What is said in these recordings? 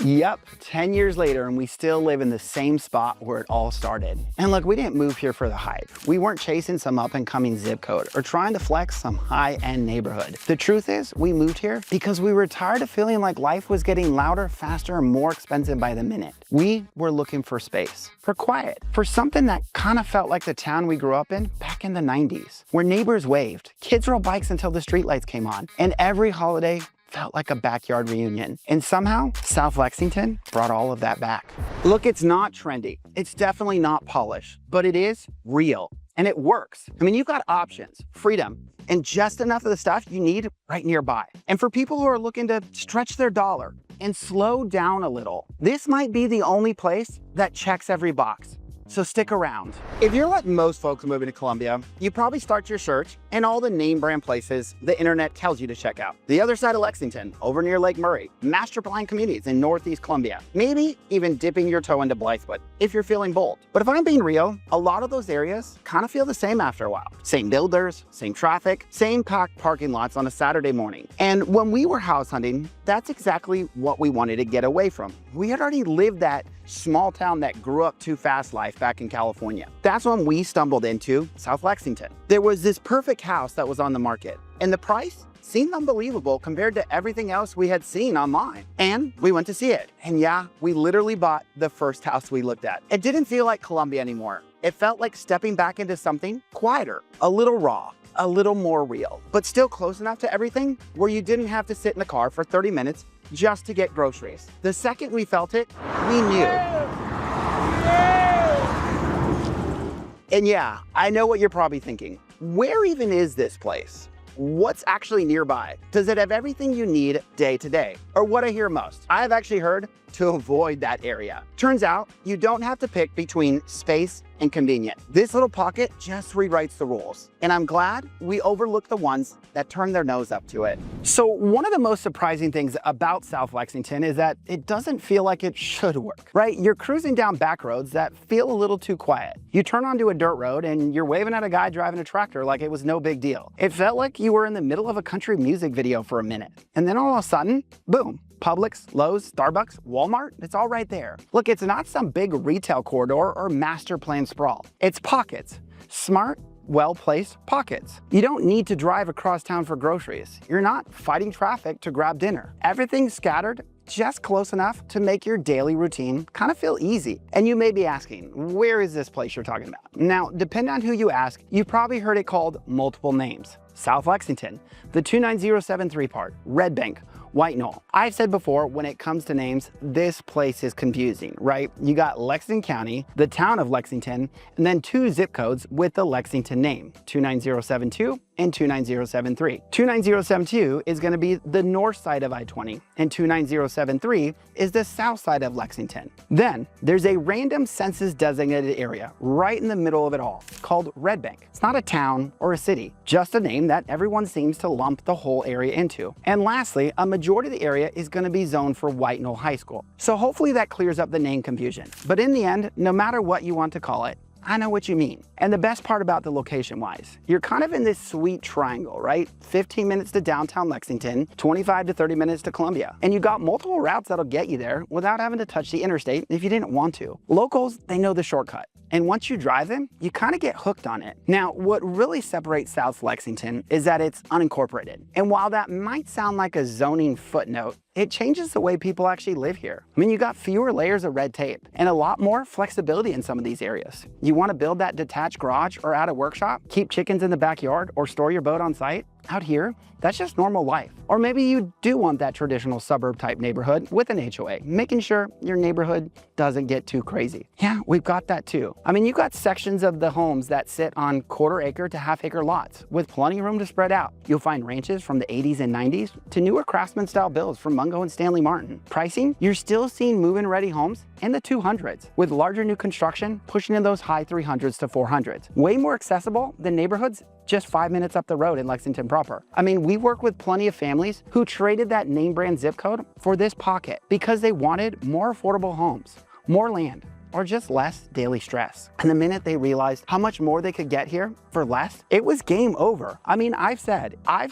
Yep, 10 years later and we still live in the same spot where it all started. And look, we didn't move here for the hype. We weren't chasing some up and coming zip code or trying to flex some high-end neighborhood. The truth is, we moved here because we were tired of feeling like life was getting louder, faster, and more expensive by the minute. We were looking for space, for quiet, for something that kind of felt like the town we grew up in back in the 90s, where neighbors waved, kids rode bikes until the streetlights came on, and every holiday felt like a backyard reunion. And somehow, South Lexington brought all of that back. Look, it's not trendy. It's definitely not polished, but it is real and it works. I mean, you've got options, freedom, and just enough of the stuff you need right nearby. And for people who are looking to stretch their dollar and slow down a little, this might be the only place that checks every box. So stick around. If you're like most folks moving to Columbia, you probably start your search in all the name brand places the internet tells you to check out. The other side of Lexington, over near Lake Murray, master plan communities in Northeast Columbia, maybe even dipping your toe into Blythewood if you're feeling bold. But if I'm being real, a lot of those areas kind of feel the same after a while. Same builders, same traffic, same packed parking lots on a Saturday morning. And when we were house hunting, that's exactly what we wanted to get away from. We had already lived that small town that grew up too fast life back in California. That's when we stumbled into South Lexington. There was this perfect house that was on the market, and the price seemed unbelievable compared to everything else we had seen online. And we went to see it. And yeah, we literally bought the first house we looked at. It didn't feel like Columbia anymore. It felt like stepping back into something quieter, a little raw, a little more real, but still close enough to everything where you didn't have to sit in the car for 30 minutes just to get groceries. The second we felt it, we knew. And yeah, I know what you're probably thinking. Where even is this place? What's actually nearby? Does it have everything you need day to day? Or what I hear most, I've actually heard to avoid that area. Turns out you don't have to pick between space and convenient. This little pocket just rewrites the rules. And I'm glad we overlooked the ones that turn their nose up to it. So one of the most surprising things about South Lexington is that it doesn't feel like it should work, right? You're cruising down back roads that feel a little too quiet. You turn onto a dirt road and you're waving at a guy driving a tractor like it was no big deal. It felt like you were in the middle of a country music video for a minute. And then all of a sudden, boom, Publix, Lowe's, Starbucks, Walmart, it's all right there. Look, it's not some big retail corridor or master plan sprawl. It's pockets, smart, well-placed pockets. You don't need to drive across town for groceries. You're not fighting traffic to grab dinner. Everything's scattered just close enough to make your daily routine kind of feel easy. And you may be asking, where is this place you're talking about? Now, depending on who you ask, you've probably heard it called multiple names. South Lexington, the 29073 part, Red Bank, White Knoll. I've said before, when it comes to names, this place is confusing, right? You got Lexington County, the town of Lexington, and then two zip codes with the Lexington name, 29072 and 29073. 29072 is going to be the north side of I-20, and 29073 is the south side of Lexington. Then there's a random census designated area right in the middle of it all called Red Bank. It's not a town or a city, just a name that everyone seems to lump the whole area into. And lastly, a majority of the area is going to be zoned for White Knoll High School. So hopefully that clears up the name confusion. But in the end, no matter what you want to call it, I know what you mean. And the best part about the location-wise, you're kind of in this sweet triangle, right? 15 minutes to downtown Lexington, 25 to 30 minutes to Columbia. And you got multiple routes that'll get you there without having to touch the interstate if you didn't want to. Locals, they know the shortcut. And once you drive them, you kind of get hooked on it. Now, what really separates South Lexington is that it's unincorporated. And while that might sound like a zoning footnote, it changes the way people actually live here. I mean, you got fewer layers of red tape and a lot more flexibility in some of these areas. You want to build that detached garage or add a workshop, keep chickens in the backyard, or store your boat on site? Out here, that's just normal life. Or maybe you do want that traditional suburb type neighborhood with an HOA, making sure your neighborhood doesn't get too crazy. Yeah, we've got that too. I mean, you got sections of the homes that sit on quarter-acre to half-acre lots with plenty of room to spread out. You'll find ranches from the 80s and 90s to newer craftsman style builds from Mungo and Stanley Martin. Pricing, you're still seeing move-in ready homes in the 200s, with larger new construction pushing in those high 300s to 400s. Way more accessible than neighborhoods just 5 minutes up the road in Lexington proper. I mean, we work with plenty of families who traded that name brand zip code for this pocket because they wanted more affordable homes, more land, or just less daily stress. And the minute they realized how much more they could get here for less, it was game over. I mean, I've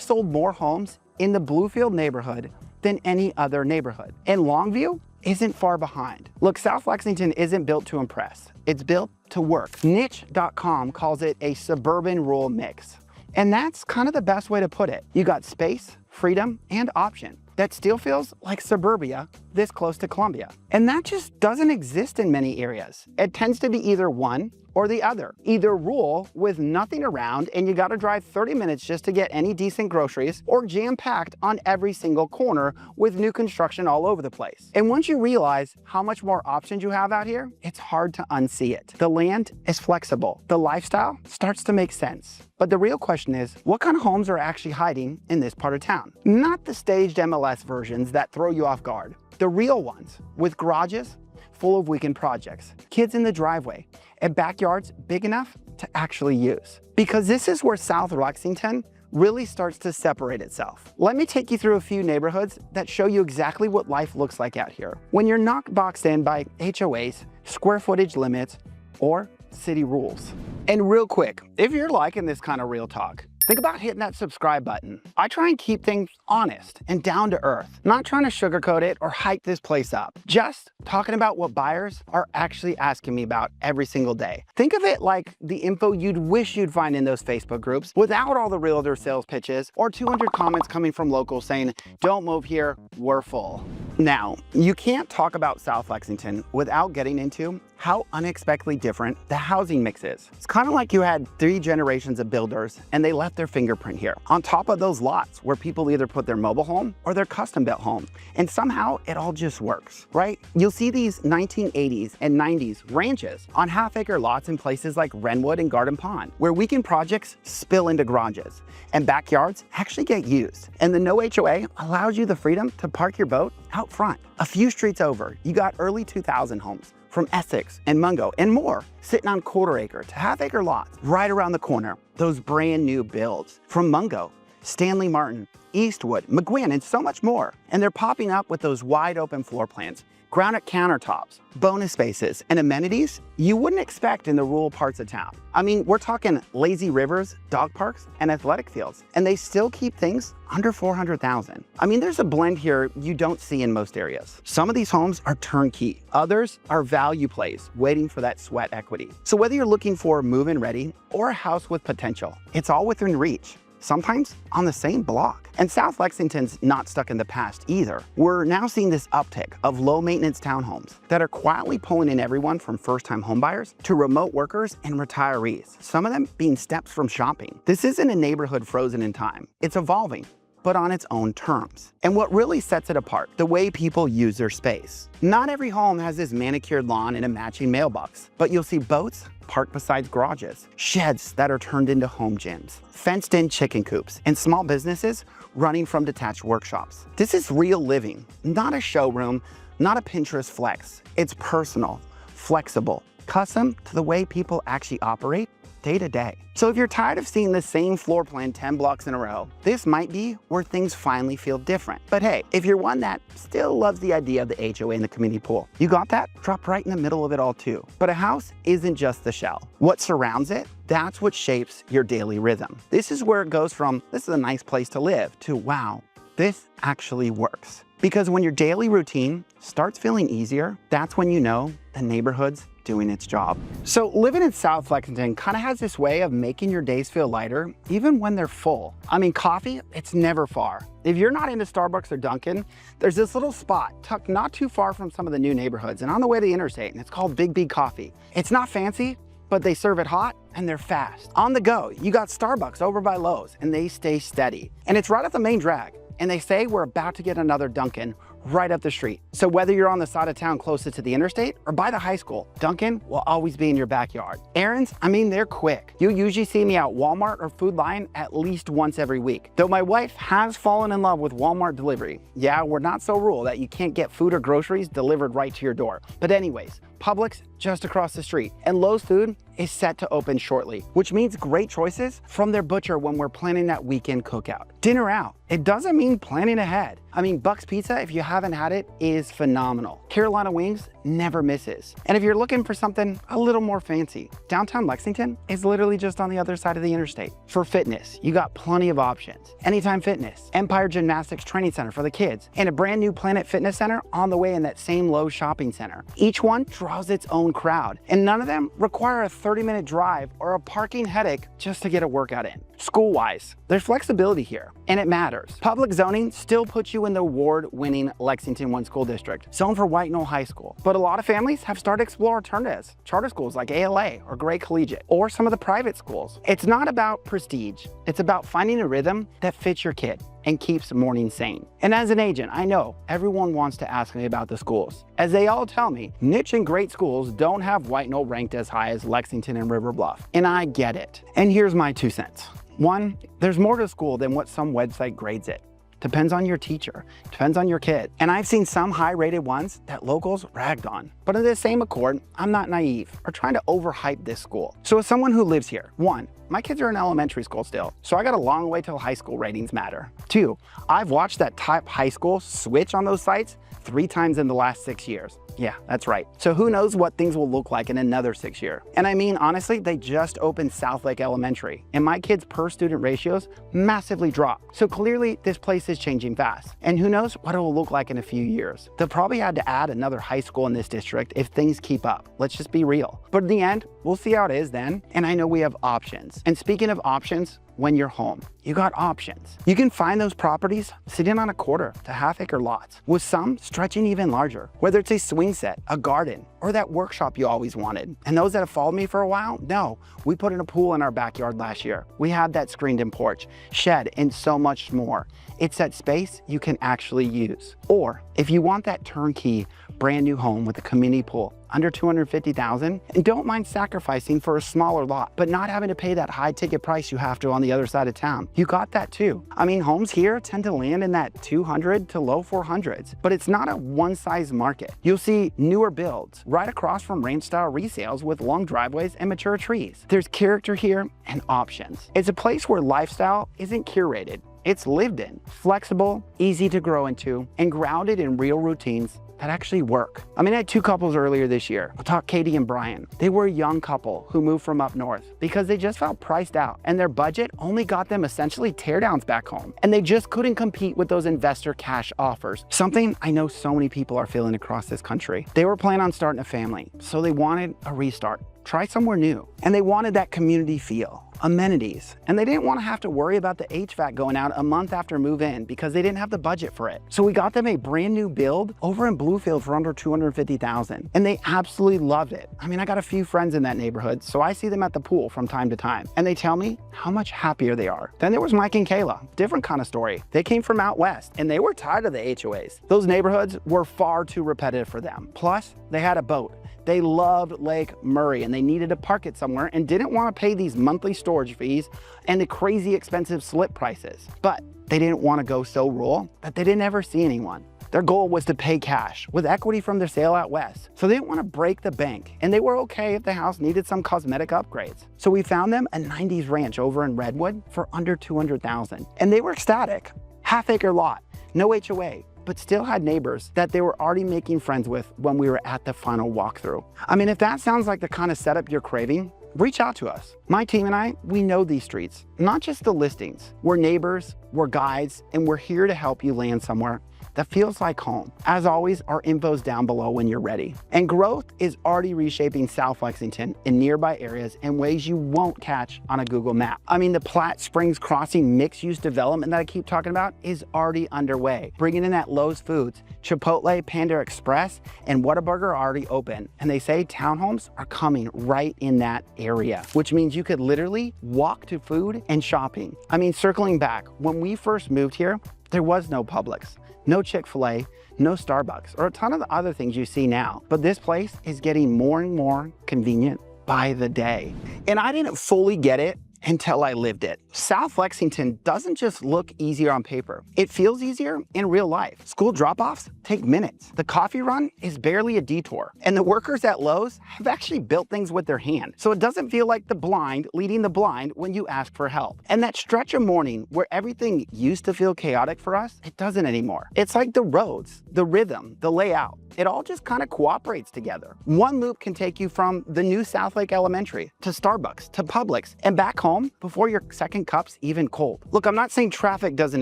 sold more homes in the Bluefield neighborhood than any other neighborhood. In Longview, isn't far behind. Look, South Lexington isn't built to impress. It's built to work. Niche.com calls it a suburban rural mix. And that's kind of the best way to put it. You got space, freedom, and option that still feels like suburbia this close to Columbia. And that just doesn't exist in many areas. It tends to be either one or the other. Either rural with nothing around and you gotta drive 30 minutes just to get any decent groceries, or jam-packed on every single corner with new construction all over the place. And once you realize how much more options you have out here, it's hard to unsee it. The land is flexible. The lifestyle starts to make sense. But the real question is, what kind of homes are actually hiding in this part of town? Not the staged MLS versions that throw you off guard. The real ones, with garages full of weekend projects, kids in the driveway, and backyards big enough to actually use. Because this is where South Lexington really starts to separate itself. Let me take you through a few neighborhoods that show you exactly what life looks like out here when you're not boxed in by HOAs, square footage limits, or city rules. And real quick, if you're liking this kind of real talk, think about hitting that subscribe button. I try and keep things honest and down to earth, not trying to sugarcoat it or hype this place up. Just talking about what buyers are actually asking me about every single day. Think of it like the info you'd wish you'd find in those Facebook groups without all the realtor sales pitches or 200 comments coming from locals saying, don't move here, we're full. Now, you can't talk about South Lexington without getting into how unexpectedly different the housing mix is. It's kind of like you had 3 generations of builders and they left their fingerprint here on top of those lots where people either put their mobile home or their custom built home. And somehow it all just works, right? You'll see these 1980s and 90s ranches on half-acre lots in places like Wrenwood and Garden Pond, where weekend projects spill into garages and backyards actually get used. And the no-HOA allows you the freedom to park your boat out front. A few streets over, you got early 2000 homes from Essex and Mungo and more, sitting on quarter-acre to half-acre lots. Right around the corner, those brand new builds from Mungo, Stanley Martin, Eastwood, McGuinn, and so much more. And they're popping up with those wide open floor plans, granite countertops, bonus spaces, and amenities you wouldn't expect in the rural parts of town. I mean, we're talking lazy rivers, dog parks, and athletic fields, and they still keep things under $400,000. I mean, there's a blend here you don't see in most areas. Some of these homes are turnkey. Others are value plays, waiting for that sweat equity. So whether you're looking for move-in ready or a house with potential, it's all within reach. Sometimes on the same block. And South Lexington's not stuck in the past either. We're now seeing this uptick of low maintenance townhomes that are quietly pulling in everyone from first-time homebuyers to remote workers and retirees, some of them being steps from shopping. This isn't a neighborhood frozen in time. It's evolving, but on its own terms. And what really sets it apart, the way people use their space. Not every home has this manicured lawn and a matching mailbox, but you'll see boats parked beside garages, sheds that are turned into home gyms, fenced-in chicken coops, and small businesses running from detached workshops. This is real living, not a showroom, not a Pinterest flex. It's personal, flexible, custom to the way people actually operate day to day. So if you're tired of seeing the same floor plan 10 blocks in a row, this might be where things finally feel different. But hey, if you're one that still loves the idea of the HOA and the community pool, you got that? Drop right in the middle of it all too. But a house isn't just the shell. What surrounds it, that's what shapes your daily rhythm. This is where it goes from, this is a nice place to live, to wow, this actually works. Because when your daily routine starts feeling easier, that's when you know the neighborhood's doing its job. So living in South Lexington kind of has this way of making your days feel lighter, even when they're full. I mean, coffee, it's never far. If you're not into Starbucks or Dunkin', there's this little spot tucked not too far from some of the new neighborhoods and on the way to the interstate, and it's called Big B Coffee. It's not fancy, but they serve it hot and they're fast. On the go, you got Starbucks over by Lowe's and they stay steady. And it's right at the main drag. And they say we're about to get another Dunkin' right up the street. So whether you're on the side of town closest to the interstate or by the high school, Dunkin' will always be in your backyard. Errands, I mean, they're quick. You'll usually see me at Walmart or Food Lion at least once every week. Though my wife has fallen in love with Walmart delivery. Yeah, we're not so rural that you can't get food or groceries delivered right to your door. But anyways, Publix just across the street, and Lowe's Food is set to open shortly, which means great choices from their butcher when we're planning that weekend cookout. Dinner out, it doesn't mean planning ahead. I mean, Buck's Pizza, if you haven't had it, is phenomenal. Carolina Wings never misses. And if you're looking for something a little more fancy, downtown Lexington is literally just on the other side of the interstate. For fitness, you got plenty of options. Anytime Fitness, Empire Gymnastics Training Center for the kids, and a brand new Planet Fitness Center on the way in that same Lowe's shopping center. Each one draws its own crowd, and none of them require a 30-minute drive or a parking headache just to get a workout in. School-wise, there's flexibility here, and it matters. Public zoning still puts you in the award-winning Lexington 1 school district, zoned for White Knoll High School. But a lot of families have started to explore alternatives, charter schools like ALA or Gray Collegiate, or some of the private schools. It's not about prestige, it's about finding a rhythm that fits your kid and keeps mornings sane. And as an agent, I know everyone wants to ask me about the schools. As they all tell me, niche and great schools don't have White Knoll ranked as high as Lexington and River Bluff. And I get it. And here's my 2 cents. 1, there's more to school than what some website grades it. Depends on your teacher, depends on your kid. And I've seen some high-rated ones that locals ragged on. But in the same accord, I'm not naive or trying to overhype this school. So as someone who lives here, 1, my kids are in elementary school still, so I got a long way till high school ratings matter. 2, I've watched that top high school switch on those sites 3 times in the last 6 years. Yeah, that's right. So who knows what things will look like in another 6 years. And I mean, honestly, they just opened South Lake Elementary, and my kids' per student ratios massively dropped. So clearly this place is changing fast. And who knows what it will look like in a few years. They'll probably have to add another high school in this district if things keep up. Let's just be real. But in the end, we'll see how it is then. And I know we have options. And speaking of options, when you're home, you got options. You can find those properties sitting on a quarter to half-acre lots, with some stretching even larger, whether it's a swing set, a garden, or that workshop you always wanted. And those that have followed me for a while know we put in a pool in our backyard last year. We had that screened-in porch, shed, and so much more. It's that space you can actually use. Or if you want that turnkey, brand new home with a community pool, under $250,000, and don't mind sacrificing for a smaller lot, but not having to pay that high ticket price you have to on the other side of town. You got that too. I mean, homes here tend to land in that 200 to low 400s, but it's not a one-size market. You'll see newer builds right across from ranch-style resales with long driveways and mature trees. There's character here and options. It's a place where lifestyle isn't curated. It's lived in, flexible, easy to grow into, and grounded in real routines that actually work. I mean, I had 2 couples earlier this year. I'll talk Katie and Brian. They were a young couple who moved from up north because they just felt priced out, and their budget only got them essentially teardowns back home, and they just couldn't compete with those investor cash offers, something I know so many people are feeling across this country. They were planning on starting a family, so they wanted a restart. Try somewhere new. And they wanted that community feel, amenities, and they didn't want to have to worry about the HVAC going out a month after move-in because they didn't have the budget for it. So we got them a brand new build over in Bluefield for under $250,000, and they absolutely loved it. I mean, I got a few friends in that neighborhood, so I see them at the pool from time to time, and they tell me how much happier they are. Then there was Mike and Kayla, different kind of story. They came from out west, and they were tired of the HOAs. Those neighborhoods were far too repetitive for them. Plus, they had a boat. They loved Lake Murray, and they needed to park it somewhere and didn't want to pay these monthly storage fees and the crazy expensive slip prices. But they didn't want to go so rural that they didn't ever see anyone. Their goal was to pay cash with equity from their sale out west. So they didn't want to break the bank, and they were okay if the house needed some cosmetic upgrades. So we found them a 90s ranch over in Redwood for under $200,000, and they were ecstatic. Half-acre lot, no HOA, but still had neighbors that they were already making friends with when we were at the final walkthrough. I mean, if that sounds like the kind of setup you're craving, reach out to us. My team and I, we know these streets, not just the listings. We're neighbors, we're guides, and we're here to help you land somewhere that feels like home. As always, our info's down below when you're ready. And growth is already reshaping South Lexington in nearby areas in ways you won't catch on a Google map. I mean, the Platte Springs Crossing mixed-use development that I keep talking about is already underway, bringing in that Lowe's Foods, Chipotle, Panda Express, and Whataburger are already open. And they say townhomes are coming right in that area, which means you could literally walk to food and shopping. I mean, circling back, when we first moved here, there was no Publix, no Chick-fil-A, no Starbucks, or a ton of the other things you see now. But this place is getting more and more convenient by the day. And I didn't fully get it until I lived it. South Lexington doesn't just look easier on paper. It feels easier in real life. School drop-offs take minutes. The coffee run is barely a detour. And the workers at Lowe's have actually built things with their hand. So it doesn't feel like the blind leading the blind when you ask for help. And that stretch of morning where everything used to feel chaotic for us, it doesn't anymore. It's like the roads, the rhythm, the layout. It all just kind of cooperates together. One loop can take you from the new South Lake Elementary to Starbucks to Publix and back home before your second cup's even cold. Look, I'm not saying traffic doesn't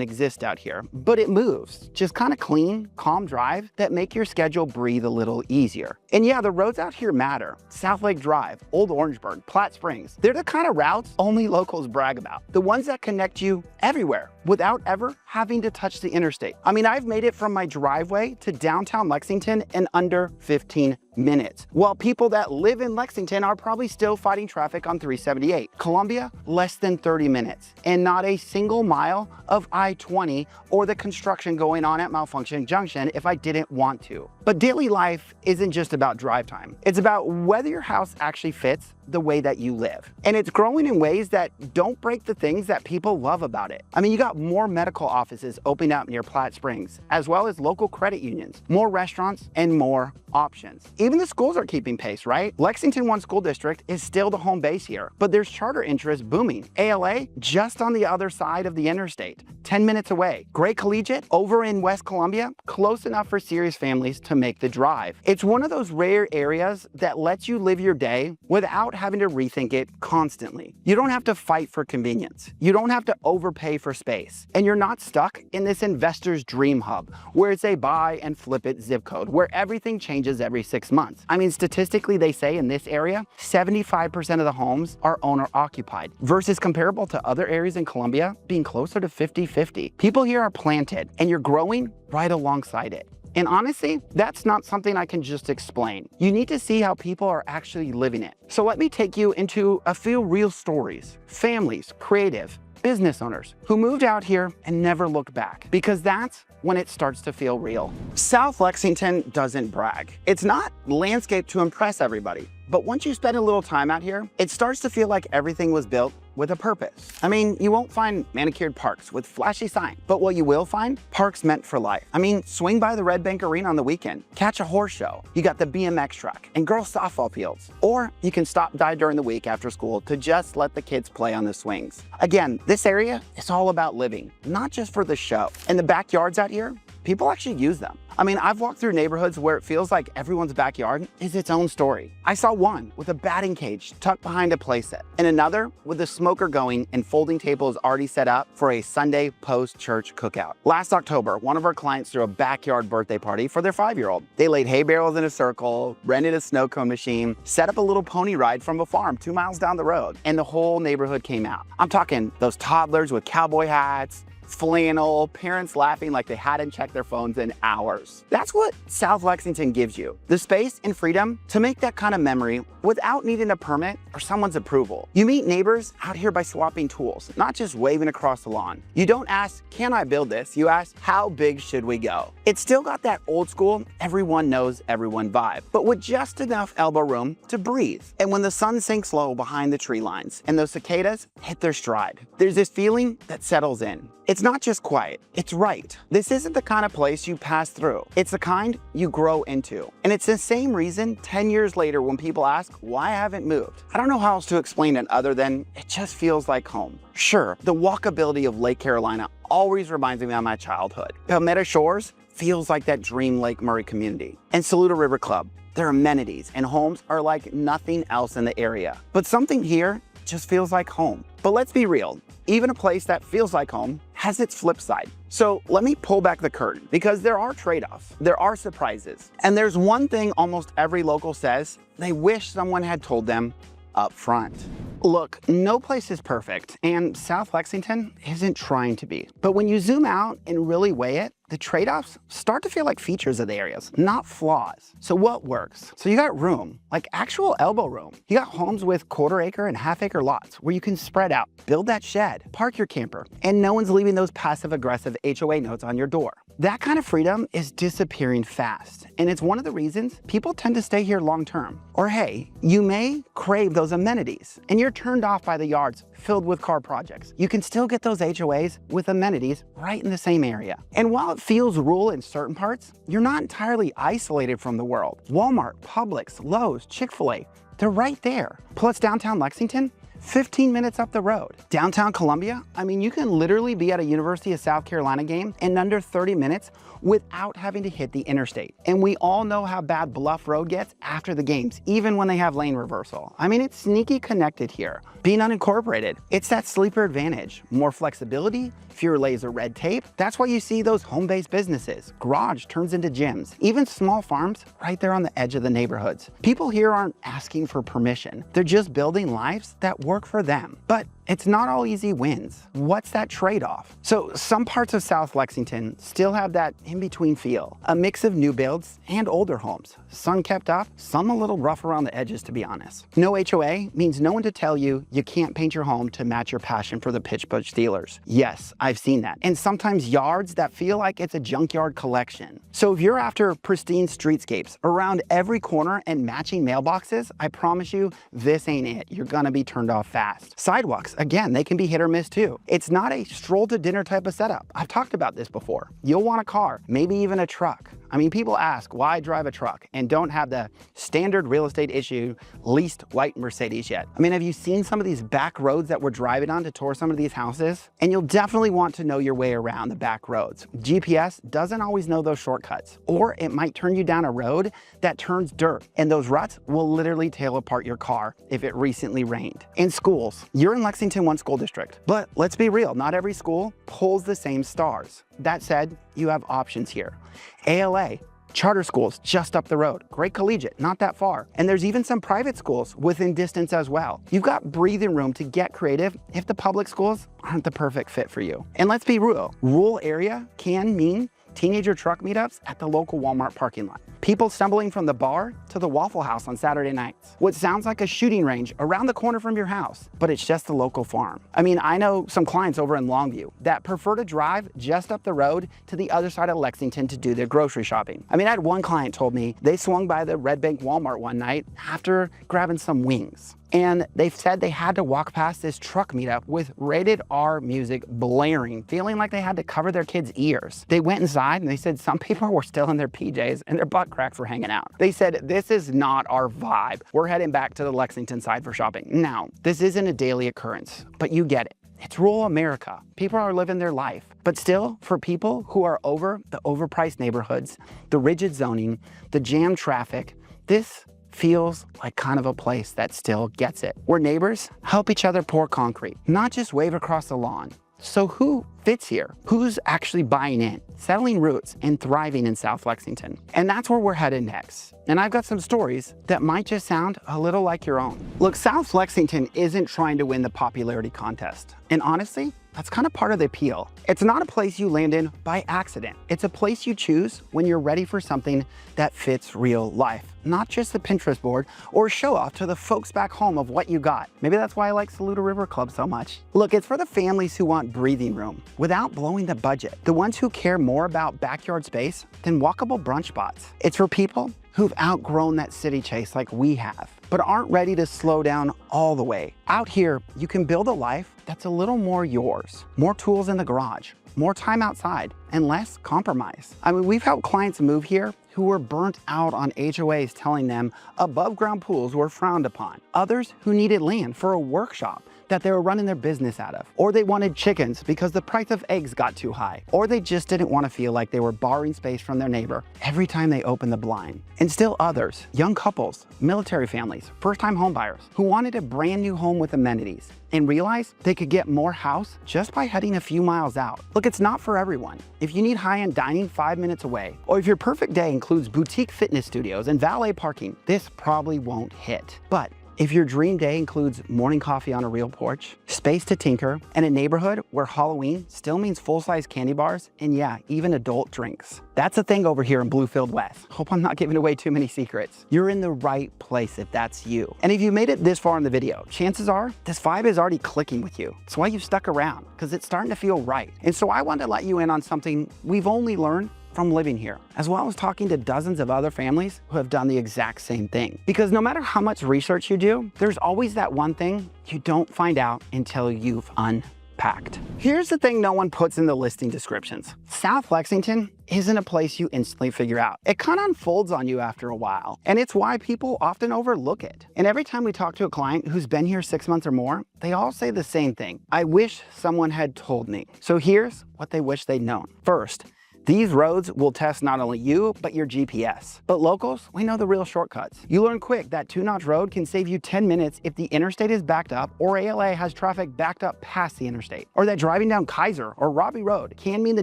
exist out here, but it moves. Just kind of clean, calm drive that make your schedule breathe a little easier. And yeah, the roads out here matter. South Lake Drive, Old Orangeburg, Platte Springs. They're the kind of routes only locals brag about. The ones that connect you everywhere without ever having to touch the interstate. I mean, I've made it from my driveway to downtown Lexington in under 15 minutes, while people that live in Lexington are probably still fighting traffic on 378. Columbia, less than 30 minutes, and not a single mile of I-20 or the construction going on at Malfunction Junction if I didn't want to. But daily life isn't just about drive time. It's about whether your house actually fits the way that you live. And it's growing in ways that don't break the things that people love about it. I mean, you got more medical offices opening up near Platte Springs, as well as local credit unions, more restaurants, and more options. Even the schools are keeping pace, right? Lexington One School District is still the home base here, but there's charter interest booming. ALA, just on the other side of the interstate, 10 minutes away. Gray Collegiate, over in West Columbia, close enough for serious families to make the drive. It's one of those rare areas that lets you live your day without having to rethink it constantly. You don't have to fight for convenience. You don't have to overpay for space. And you're not stuck in this investor's dream hub where it's a buy and flip it zip code where everything changes every 6 months. I mean, statistically, they say in this area, 75% of the homes are owner occupied versus comparable to other areas in Columbia being closer to 50-50. People here are planted and you're growing right alongside it. And honestly, that's not something I can just explain. You need to see how people are actually living it. So let me take you into a few real stories. Families, creative, business owners who moved out here and never looked back, because that's when it starts to feel real. South Lexington doesn't brag. It's not landscaped to impress everybody. But once you spend a little time out here, it starts to feel like everything was built with a purpose. I mean, you won't find manicured parks with flashy signs, but what you will find, parks meant for life. I mean, swing by the Red Bank Arena on the weekend, catch a horse show. You got the BMX track and girls softball fields. Or you can stop by during the week after school to just let the kids play on the swings. Again, this area is all about living, not just for the show. And the backyards out here, people actually use them. I mean, I've walked through neighborhoods where it feels like everyone's backyard is its own story. I saw one with a batting cage tucked behind a playset, and another with a smoker going and folding tables already set up for a Sunday post-church cookout. Last October, one of our clients threw a backyard birthday party for their 5-year-old. They laid hay barrels in a circle, rented a snow cone machine, set up a little pony ride from a farm 2 miles down the road, and the whole neighborhood came out. I'm talking those toddlers with cowboy hats, flannel, parents laughing like they hadn't checked their phones in hours. That's what South Lexington gives you. The space and freedom to make that kind of memory without needing a permit or someone's approval. You meet neighbors out here by swapping tools, not just waving across the lawn. You don't ask, can I build this? You ask, how big should we go? It's still got that old school, everyone knows everyone vibe, but with just enough elbow room to breathe. And when the sun sinks low behind the tree lines and those cicadas hit their stride, there's this feeling that settles in. It's not just quiet, it's right. This isn't the kind of place you pass through. It's the kind you grow into. And it's the same reason 10 years later when people ask why I haven't moved. I don't know how else to explain it other than it just feels like home. Sure, the walkability of Lake Carolina always reminds me of my childhood. Palmetto Shores feels like that dream Lake Murray community. And Saluda River Club, their amenities and homes are like nothing else in the area. But something here just feels like home. But let's be real, even a place that feels like home has its flip side. So let me pull back the curtain because there are trade-offs, there are surprises, and there's one thing almost every local says they wish someone had told them up front. Look, no place is perfect, and South Lexington isn't trying to be. But when you zoom out and really weigh it, the trade-offs start to feel like features of the areas, not flaws. So what works? So you got room, like actual elbow room. You got homes with quarter-acre and half-acre lots where you can spread out, build that shed, park your camper, and no one's leaving those passive-aggressive HOA notes on your door. That kind of freedom is disappearing fast, and it's one of the reasons people tend to stay here long-term. Or hey, you may crave those amenities, and you're turned off by the yards filled with car projects. You can still get those HOAs with amenities right in the same area. And while it feels rural in certain parts, you're not entirely isolated from the world. Walmart, Publix, Lowe's, Chick-fil-A, they're right there. Plus downtown Lexington, 15 minutes up the road. Downtown Columbia, I mean, you can literally be at a University of South Carolina game in under 30 minutes without having to hit the interstate. And we all know how bad Bluff Road gets after the games, even when they have lane reversal. I mean, it's sneaky connected here. Being unincorporated, it's that sleeper advantage. More flexibility, fewer layers of red tape. That's why you see those home-based businesses. Garage turns into gyms. Even small farms right there on the edge of the neighborhoods. People here aren't asking for permission. They're just building lives that work for them. But it's not all easy wins. What's that trade-off? So some parts of South Lexington still have that in-between feel, a mix of new builds and older homes. Some kept up, some a little rough around the edges, to be honest. No HOA means no one to tell you you can't paint your home to match your passion for the Pittsburgh Steelers. Yes, I've seen that. And sometimes yards that feel like it's a junkyard collection. So if you're after pristine streetscapes around every corner and matching mailboxes, I promise you, this ain't it. You're gonna be turned off fast. Sidewalks, again, they can be hit or miss too. It's not a stroll to dinner type of setup. I've talked about this before. You'll want a car, maybe even a truck. I mean, people ask, why drive a truck and don't have the standard real estate issue leased white Mercedes yet? I mean, have you seen some of these back roads that we're driving on to tour some of these houses? And you'll definitely want to know your way around the back roads. GPS doesn't always know those shortcuts, or it might turn you down a road that turns dirt, and those ruts will literally tail apart your car if it recently rained. In schools, you're in Lexington one school district, but let's be real, not every school pulls the same stars. That said, you have options here. ALA, charter schools just up the road, great collegiate, not that far. And there's even some private schools within distance as well. You've got breathing room to get creative if the public schools aren't the perfect fit for you. And let's be real, rural area can mean teenager truck meetups at the local Walmart parking lot. People stumbling from the bar to the Waffle House on Saturday nights. What sounds like a shooting range around the corner from your house, but it's just a local farm. I mean, I know some clients over in Longview that prefer to drive just up the road to the other side of Lexington to do their grocery shopping. I mean, I had one client told me they swung by the Red Bank Walmart one night after grabbing some wings. And they said they had to walk past this truck meetup with rated R music blaring, feeling like they had to cover their kids' ears. They went inside and they said some people were still in their PJs and their butt cracks were hanging out. They said, this is not our vibe. We're heading back to the Lexington side for shopping. Now, this isn't a daily occurrence, but you get it. It's rural America. People are living their life. But still, for people who are over the overpriced neighborhoods, the rigid zoning, the jammed traffic, this feels like kind of a place that still gets it, where neighbors help each other pour concrete, not just wave across the lawn. So who fits here? Who's actually buying in, settling roots, and thriving in South Lexington? And that's where we're headed next. And I've got some stories that might just sound a little like your own. Look, South Lexington isn't trying to win the popularity contest. And honestly, that's kind of part of the appeal. It's not a place you land in by accident. It's a place you choose when you're ready for something that fits real life, not just the Pinterest board or show off to the folks back home of what you got. Maybe that's why I like Saluda River Club so much. Look, it's for the families who want breathing room without blowing the budget, the ones who care more about backyard space than walkable brunch spots. It's for people who've outgrown that city chase like we have, but aren't ready to slow down all the way. Out here, you can build a life that's a little more yours. More tools in the garage, more time outside, and less compromise. I mean, we've helped clients move here who were burnt out on HOAs telling them above ground pools were frowned upon. Others who needed land for a workshop that they were running their business out of. Or they wanted chickens because the price of eggs got too high. Or they just didn't want to feel like they were borrowing space from their neighbor every time they opened the blind. And still others, young couples, military families, first-time homebuyers, who wanted a brand new home with amenities and realized they could get more house just by heading a few miles out. Look, it's not for everyone. If you need high-end dining 5 minutes away, or if your perfect day includes boutique fitness studios and valet parking, this probably won't hit. But If your dream day includes morning coffee on a real porch, space to tinker, and a neighborhood where Halloween still means full-size candy bars and yeah, even adult drinks, that's a thing over here in Bluefield West. Hope I'm not giving away too many secrets. You're in the right place if that's you. And if you made it this far in the video, chances are this vibe is already clicking with you. It's why you've stuck around, because it's starting to feel right. And so I wanted to let you in on something we've only learned from living here, as well as talking to dozens of other families who have done the exact same thing. Because no matter how much research you do, there's always that one thing you don't find out until you've unpacked. Here's the thing no one puts in the listing descriptions. South Lexington isn't a place you instantly figure out. It kind of unfolds on you after a while, and it's why people often overlook it. And every time we talk to a client who's been here 6 months or more, they all say the same thing. I wish someone had told me. So here's what they wish they'd known. First, these roads will test not only you, but your GPS. But locals, we know the real shortcuts. You learn quick that 2-notch road can save you 10 minutes if the interstate is backed up or ALA has traffic backed up past the interstate. Or that driving down Kaiser or Robbie Road can mean the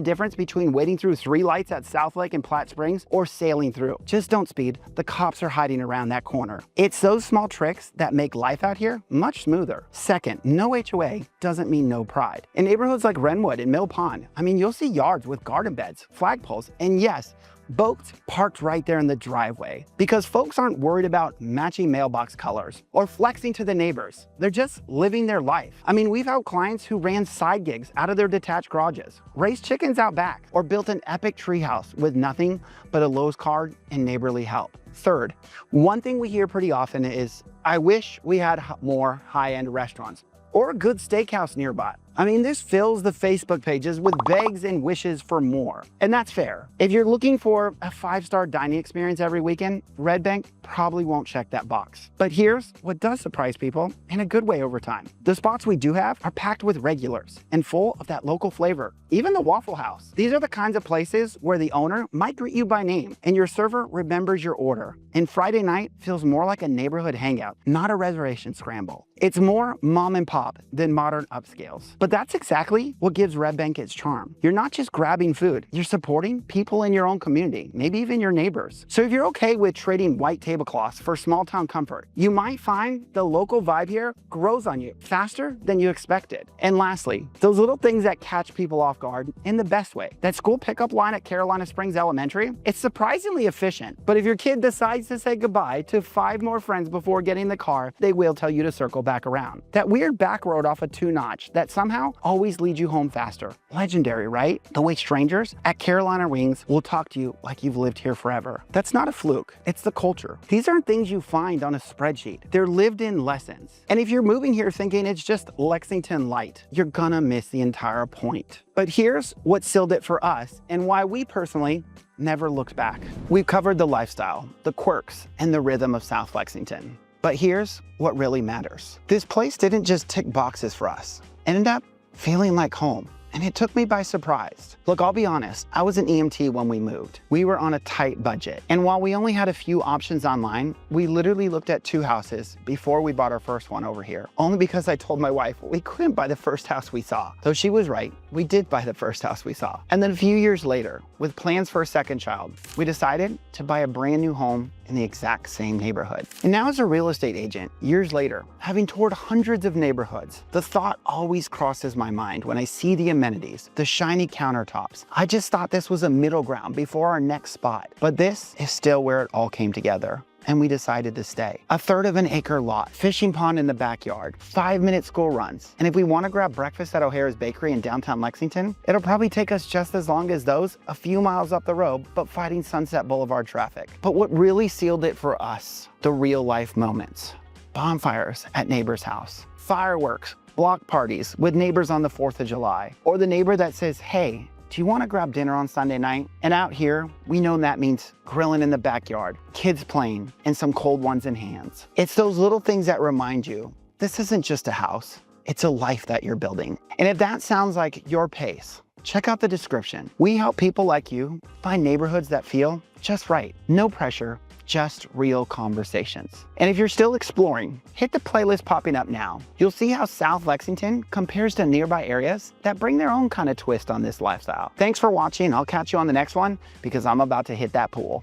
difference between waiting through 3 lights at South Lake and Platte Springs or sailing through. Just don't speed, the cops are hiding around that corner. It's those small tricks that make life out here much smoother. Second, no HOA doesn't mean no pride. In neighborhoods like Wrenwood and Mill Pond, you'll see yards with garden beds, flagpoles, and yes, boats parked right there in the driveway, because folks aren't worried about matching mailbox colors or flexing to the neighbors. They're just living their life. We've had clients who ran side gigs out of their detached garages, raised chickens out back, or built an epic treehouse with nothing but a Lowe's card and neighborly help. Third, one thing we hear pretty often is, I wish we had more high-end restaurants or a good steakhouse nearby. This fills the Facebook pages with begs and wishes for more. And that's fair. If you're looking for a 5-star dining experience every weekend, Red Bank probably won't check that box. But here's what does surprise people in a good way over time. The spots we do have are packed with regulars and full of that local flavor. Even the Waffle House. These are the kinds of places where the owner might greet you by name and your server remembers your order. And Friday night feels more like a neighborhood hangout, not a reservation scramble. It's more mom and pop than modern upscales. But that's exactly what gives Red Bank its charm. You're not just grabbing food, you're supporting people in your own community, maybe even your neighbors. So if you're okay with trading white tablecloths for small town comfort, you might find the local vibe here grows on you faster than you expected. And lastly, those little things that catch people off guard in the best way. That school pickup line at Carolina Springs Elementary, it's surprisingly efficient. But if your kid decides to say goodbye to 5 more friends before getting in the car, they will tell you to circle back around. That weird back road off a 2-notch that somehow always leads you home faster. Legendary, right? The way strangers at Carolina Wings will talk to you like you've lived here forever. That's not a fluke, it's the culture. These aren't things you find on a spreadsheet. They're lived-in lessons. And if you're moving here thinking it's just Lexington light, you're gonna miss the entire point. But here's what sealed it for us and why we personally never looked back. We've covered the lifestyle, the quirks, and the rhythm of South Lexington. But here's what really matters. This place didn't just tick boxes for us. It ended up feeling like home. And it took me by surprise. Look, I'll be honest, I was an EMT when we moved. We were on a tight budget. And while we only had a few options online, we literally looked at 2 houses before we bought our first one over here. Only because I told my wife we couldn't buy the first house we saw. Though she was right, we did buy the first house we saw. And then a few years later, with plans for a second child, we decided to buy a brand new home in the exact same neighborhood. And now as a real estate agent, years later, having toured hundreds of neighborhoods, the thought always crosses my mind when I see the amenities, the shiny countertops. I just thought this was a middle ground before our next spot. But this is still where it all came together. And we decided to stay. A 1/3 of an acre lot, fishing pond in the backyard, 5-minute school runs. And if we want to grab breakfast at O'Hara's Bakery in downtown Lexington, it'll probably take us just as long as those a few miles up the road, but fighting Sunset Boulevard traffic. But what really sealed it for us, the real life moments. Bonfires at neighbor's house, fireworks, block parties with neighbors on the 4th of July, or the neighbor that says, hey, do you want to grab dinner on Sunday night? And out here, we know that means grilling in the backyard, kids playing, and some cold ones in hands. It's those little things that remind you, this isn't just a house, it's a life that you're building. And if that sounds like your pace, check out the description. We help people like you find neighborhoods that feel just right. No pressure, just real conversations. And if you're still exploring, hit the playlist popping up now. You'll see how South Lexington compares to nearby areas that bring their own kind of twist on this lifestyle. Thanks for watching. I'll catch you on the next one because I'm about to hit that pool.